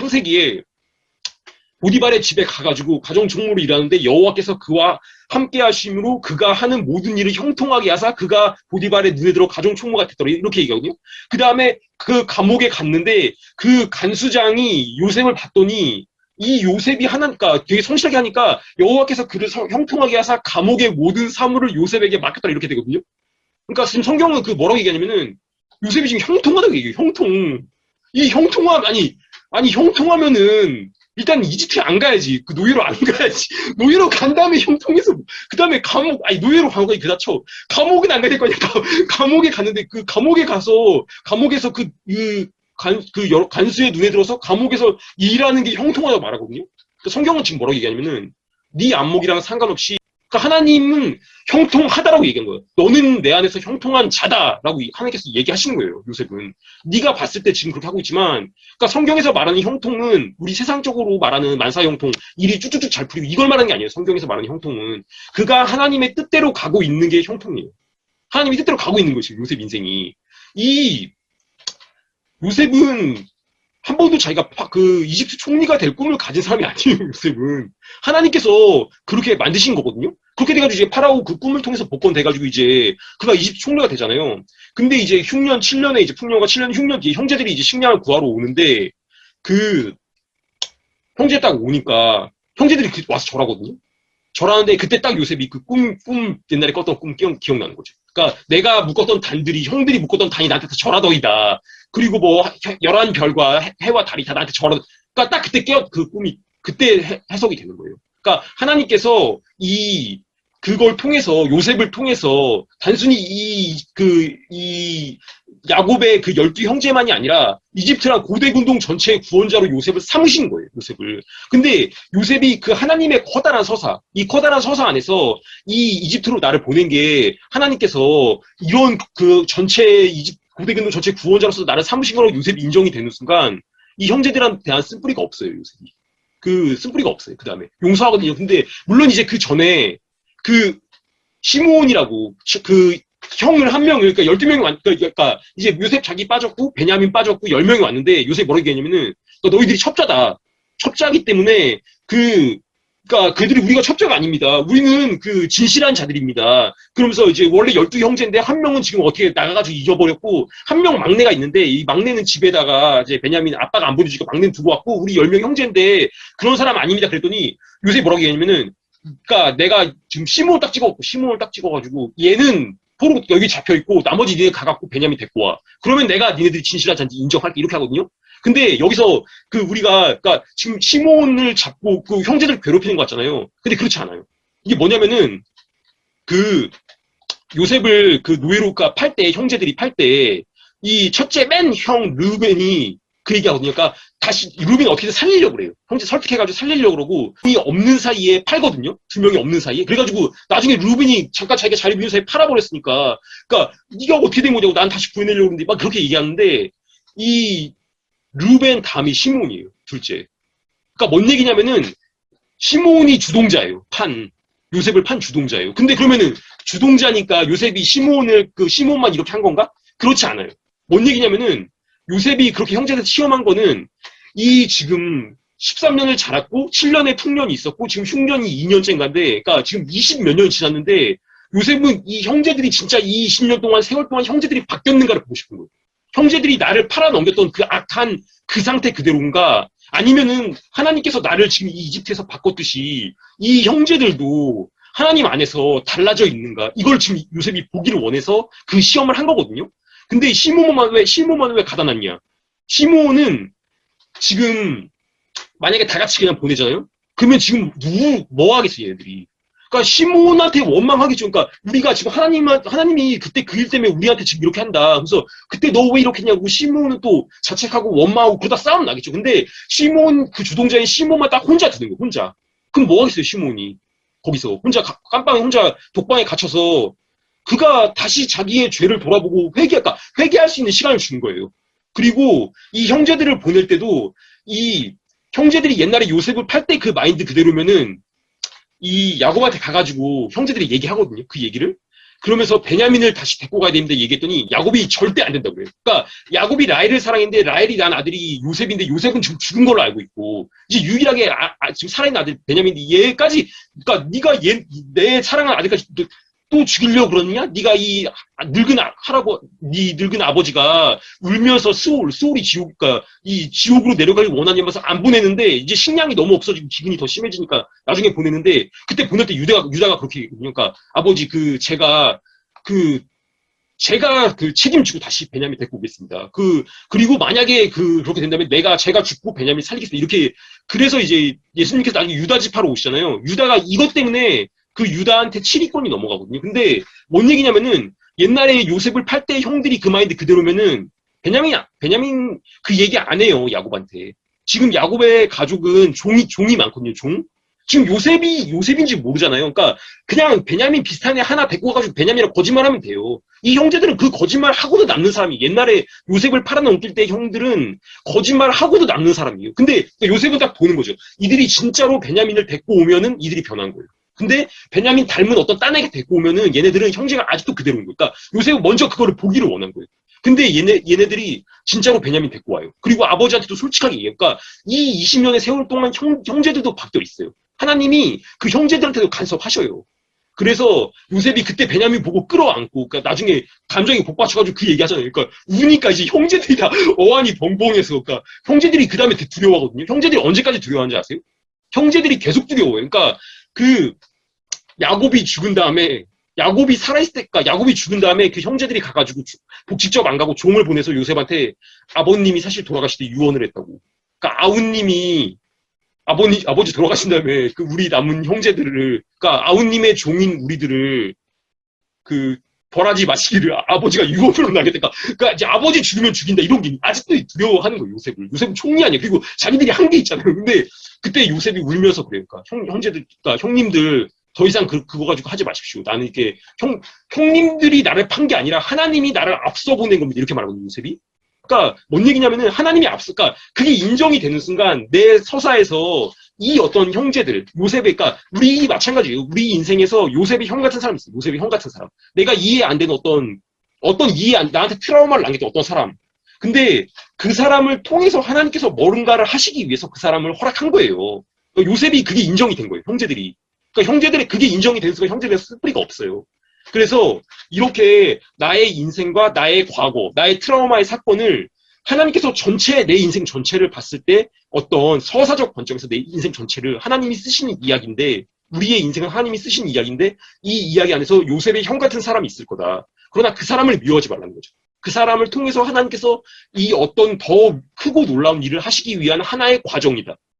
창세기에 보디발의 집에 가가지고 가정총무로 일하는데 여호와께서 그와 함께 하심으로 그가 하는 모든 일을 형통하게 하사 그가 보디발의 눈에 들어 가정총무가 됐더라. 이렇게 얘기하거든요. 그 다음에 그 감옥에 갔는데 그 간수장이 요셉을 봤더니 이 요셉이 하나니까 되게 성실하게 하니까 여호와께서 그를 형통하게 하사 감옥의 모든 사물을 요셉에게 맡겼더라. 이렇게 되거든요. 그러니까 지금 성경은 그 뭐라고 얘기하냐면은 요셉이 지금 형통하다고 얘기해요. 형통. 이 형통함, 아니, 형통하면은, 일단 이집트에 안 가야지. 그 노예로 안 가야지. 노예로 간 다음에 형통해서, 그 다음에 감옥, 아니, 노예로 간 거니 그다쳐. 감옥은 안 가야 될 거 아니야. 감옥에 갔는데, 그 감옥에 가서, 감옥에서 간수의 눈에 들어서 감옥에서 일하는 게 형통하다고 말하거든요. 그러니까 성경은 지금 뭐라고 얘기하냐면은, 네 안목이랑 상관없이, 그러니까 하나님은 형통하다라고 얘기한 거예요. 너는 내 안에서 형통한 자다라고 하나님께서 얘기하시는 거예요. 요셉은. 네가 봤을 때 지금 그렇게 하고 있지만 그러니까 성경에서 말하는 형통은 우리 세상적으로 말하는 만사형통, 일이 쭉쭉쭉 잘 풀리고 이걸 말하는 게 아니에요. 성경에서 말하는 형통은 그가 하나님의 뜻대로 가고 있는 게 형통이에요. 하나님의 뜻대로 가고 있는 것이에요. 요셉 인생이. 이 요셉은 한 번도 자기가 그 이집트 총리가 될 꿈을 가진 사람이 아니에요. 요셉은. 하나님께서 그렇게 만드신 거거든요. 그렇게 돼가지고 이제 파라오 그 꿈을 통해서 복권돼가지고 이제 그가 이집트 총리가 되잖아요. 근데 이제 흉년 7년에 이제 풍년과 7년 흉년 뒤에 형제들이 이제 식량을 구하러 오는데 그 형제 딱 오니까 형제들이 와서 절하거든요. 절하는데 그때 딱 요셉이 그 꿈 옛날에 꿨던 꿈 기억나는 거죠. 그러니까 내가 묶었던 단들이 형들이 묶었던 단이 나한테 다 절하더이다. 그리고 뭐 11별과 해와 달이 다 나한테 절하. 그러니까 딱 그때 그 꿈이 그때 해석이 되는 거예요. 그러니까 하나님께서 그걸 통해서 요셉을 통해서 단순히 이 야곱의 그 12형제만이 아니라 이집트랑 고대 군동 전체의 구원자로 요셉을 삼으신 거예요. 요셉을. 근데 요셉이 그 하나님의 커다란 서사, 이 커다란 서사 안에서 이 이집트로 나를 보낸 게 하나님께서 이런 그 전체 고대 군동 전체 구원자로서 나를 삼으신 거라고 요셉이 인정이 되는 순간 이 형제들한테 대한 쓴뿌리가 없어요. 요셉이. 그 쓴뿌리가 없어요. 그 다음에 용서하거든요. 근데 물론 이제 그 전에 그 시므온이라고 그 형을 한 명을 그러니까 12명이 그러니까 이제 요셉 자기 빠졌고 베냐민 빠졌고 10명이 왔는데 요셉이 뭐라고 얘기했냐면은 그러니까 너희들이 첩자다. 첩자기 때문에 그러니까 그들이 우리가 첩자가 아닙니다. 우리는 그 진실한 자들입니다. 그러면서 이제 원래 12형제인데 한 명은 지금 어떻게 나가가지고 잊어버렸고 한 명 막내가 있는데 이 막내는 집에다가 이제 베냐민 아빠가 안 보내주니까 막내는 두고 왔고 우리 10명 형제인데 그런 사람 아닙니다. 그랬더니 요셉이 뭐라고 얘기했냐면은 그러니까 내가 지금 시몬을 딱 찍어가지고 얘는 포로 여기 잡혀있고 나머지 니네 가갖고 베냐민 데리고 와. 그러면 내가 니네들이 진실한 자인지 인정할게 이렇게 하거든요. 근데 여기서 그러니까 지금 시몬을 잡고 그 형제들 괴롭히는 거 같잖아요. 근데 그렇지 않아요. 이게 뭐냐면은 그 요셉을 그 노예로 팔 때 형제들이 팔 때 이 첫째 맨 형 르벤이 그 얘기하거든요. 그러니까 다시 루벤이 어떻게든 살리려고 그래요. 형제 설득해가지고 살리려고 그러고 이 없는 사이에 팔거든요. 2명이 없는 사이에. 그래가지고 나중에 루벤이 잠깐 자기가 자리 비운 사이에 팔아버렸으니까 그러니까 네가 어떻게 된 거냐고 난 다시 구해내려고 그러는데 막 그렇게 얘기하는데 이 루벤 다음이 시몬이에요. 둘째. 그러니까 뭔 얘기냐면은 시몬이 주동자예요. 요셉을 판 주동자예요. 근데 그러면은 주동자니까 요셉이 시몬만 이렇게 한 건가? 그렇지 않아요. 뭔 얘기냐면은 요셉이 그렇게 형제한테 시험한 거는 이 지금 13년을 자랐고 7년의 풍년이 있었고 지금 흉년이 2년째인가인데 그러니까 지금 20 몇 년이 지났는데 요셉은 이 형제들이 진짜 이 20년 동안 세월 동안 형제들이 바뀌었는가를 보고 싶은 거예요. 형제들이 나를 팔아넘겼던 그 악한 그 상태 그대로인가 아니면은 하나님께서 나를 지금 이 이집트에서 바꿨듯이 이 형제들도 하나님 안에서 달라져 있는가 이걸 지금 요셉이 보기를 원해서 그 시험을 한 거거든요. 근데 시몬만 왜 가다놨냐? 시몬은 지금 만약에 다 같이 그냥 보내잖아요? 그러면 지금 뭐 하겠어 얘네들이? 그러니까 시몬한테 원망하겠죠. 그러니까 우리가 지금 하나님이 그때 그 일 때문에 우리한테 지금 이렇게 한다. 그래서 그때 너 왜 이렇게 했냐고 시몬은 또 자책하고 원망하고 그러다 싸움 나겠죠. 근데 그 주동자인 시몬만 딱 혼자 드는 거예요. 혼자. 그럼 뭐 하겠어요 시몬이? 거기서 혼자 깜빵에 혼자 독방에 갇혀서 그가 다시 자기의 죄를 돌아보고 회개할 수 있는 시간을 주는 거예요. 그리고 이 형제들을 보낼 때도 이 형제들이 옛날에 요셉을 팔 때 그 마인드 그대로면은 이 야곱한테 가가지고 형제들이 얘기하거든요. 그 얘기를. 그러면서 베냐민을 다시 데리고 가야 되는데 얘기했더니 야곱이 절대 안 된다고 그래요. 그러니까 야곱이 라헬을 사랑했는데 라헬이 난 아들이 요셉인데 요셉은 지금 죽은 걸로 알고 있고 이제 유일하게 지금 살아있는 아들 베냐민인데 얘까지 그러니까 네가 내 사랑하는 아들까지 또 죽이려고 그러느냐? 네가 이 늙은 네 늙은 아버지가 울면서 소울이 지옥, 그러니까 이 지옥으로 내려가길 원하냐면서 안 보내는데 이제 식량이 너무 없어지고 기근이 더 심해지니까 나중에 보내는데 그때 보낼 때 유다가 그렇게 그러니까 아버지 제가 책임지고 다시 베냐민 데리고 오겠습니다. 그리고 만약에 그렇게 된다면 제가 죽고 베냐민 살리겠습니다. 이렇게, 그래서 이제 예수님께서 나중에 유다 집하러 오시잖아요. 유다가 이것 때문에 그 유다한테 7위권이 넘어가거든요. 근데 뭔 얘기냐면은 옛날에 요셉을 팔 때 형들이 그 마인드 그대로면은 베냐민 그 얘기 안 해요. 야곱한테. 지금 야곱의 가족은 종이 많거든요. 종. 지금 요셉인지 모르잖아요. 그러니까 그냥 베냐민 비슷한 애 하나 데리고 와가지고 베냐민이랑 거짓말하면 돼요. 이 형제들은 그 거짓말 하고도 남는 사람이, 옛날에 요셉을 팔아넘길 때 형들은 거짓말 하고도 남는 사람이에요. 근데 요셉은 딱 보는 거죠. 이들이 진짜로 베냐민을 데리고 오면은 이들이 변한 거예요. 근데 베냐민 닮은 어떤 딴 애가 데리고 오면은 얘네들은 형제가 아직도 그대로인 거예요. 그러니까 요셉은 먼저 그거를 보기를 원한 거예요. 근데 얘네들이 진짜로 베냐민 데리고 와요. 그리고 아버지한테도 솔직하게 얘기해요. 그러니까 이 20년의 세월 동안 형제들도 바뀌어 있어요. 하나님이 그 형제들한테도 간섭하셔요. 그래서 요셉이 그때 베냐민 보고 끌어안고, 그러니까 나중에 감정이 복받쳐가지고 그 얘기 하잖아요. 그러니까 우니까 이제 형제들이 다 어안이 벙벙해서, 그러니까 형제들이 그 다음에 두려워하거든요. 형제들이 언제까지 두려워하는지 아세요? 형제들이 계속 두려워요. 그러니까 야곱이 죽은 다음에, 야곱이 살아있을 때, 그러니까 야곱이 죽은 다음에 그 형제들이 가가지고 직접 안 가고 종을 보내서 요셉한테 아버님이 사실 돌아가실 때 유언을 했다고. 그러니까 아우님이 아버지 돌아가신 다음에 우리 남은 형제들을, 그러니까 아우님의 종인 우리들을 벌하지 마시기를 아버지가 유언으로 나겠다. 그러니까 이제 아버지 죽으면 죽인다 이런 게 아직도 두려워하는 거예요. 요셉은 총리 아니에요. 그리고 자기들이 한 게 있잖아요. 근데 그때 요셉이 울면서 그래요. 그러니까 형제들, 그러니까 형님들 더 이상 그거 가지고 하지 마십시오. 나는 이렇게 형님들이 나를 판 게 아니라 하나님이 나를 앞서 보낸 겁니다. 이렇게 말하거든요. 요셉이. 그러니까 뭔 얘기냐면은 하나님이 그러니까 그게 인정이 되는 순간 내 서사에서 이 어떤 형제들, 요셉의, 그러니까 우리 마찬가지예요. 우리 인생에서 요셉이 형 같은 사람이 있어요. 요셉이 형 같은 사람. 내가 이해 안 되는 나한테 트라우마를 남겼던 어떤 사람. 근데 그 사람을 통해서 하나님께서 뭔가를 하시기 위해서 그 사람을 허락한 거예요. 그러니까 요셉이 그게 인정이 된 거예요. 형제들이. 그러니까 형제들이 그게 인정이 된 순간 형제들의 스프리가 없어요. 그래서 이렇게 나의 인생과 나의 과거, 나의 트라우마의 사건을 하나님께서 내 인생 전체를 봤을 때 어떤 서사적 관점에서 내 인생 전체를 하나님이 쓰시는 이야기인데, 우리의 인생은 하나님이 쓰신 이야기인데 이 이야기 안에서 요셉의 형 같은 사람이 있을 거다. 그러나 그 사람을 미워하지 말라는 거죠. 그 사람을 통해서 하나님께서 이 어떤 더 크고 놀라운 일을 하시기 위한 하나의 과정이다.